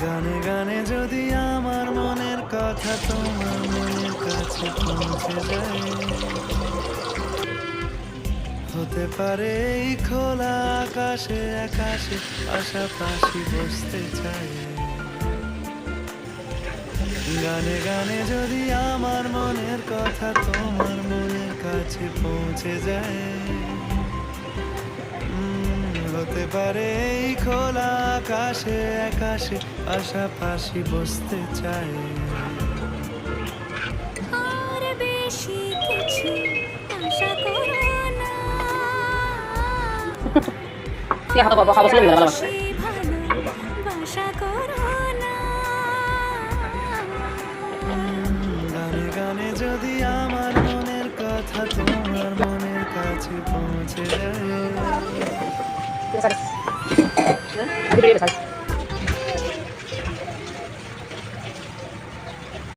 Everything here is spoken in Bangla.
গানে গানে যদি আমার মনের কথা তোমার মনের কাছে পৌঁছে যায়, হতে পারে এই খোলা আকাশে আকাশে পাশাপাশি বসতে চাই। গানে গানে যদি আমার মনের কথা তোমার মনের কাছে পৌঁছে যায়, হতে পারে এই খোলা আকাশে আকাশে পাশাপাশি বসতে চাই। আর বেশি কিছু আশা করো না, বেশি ভালোবাসা করো না। গানে গানে যদি আমার মনের কথা তোমার মনের কাছে পৌঁছে যায়,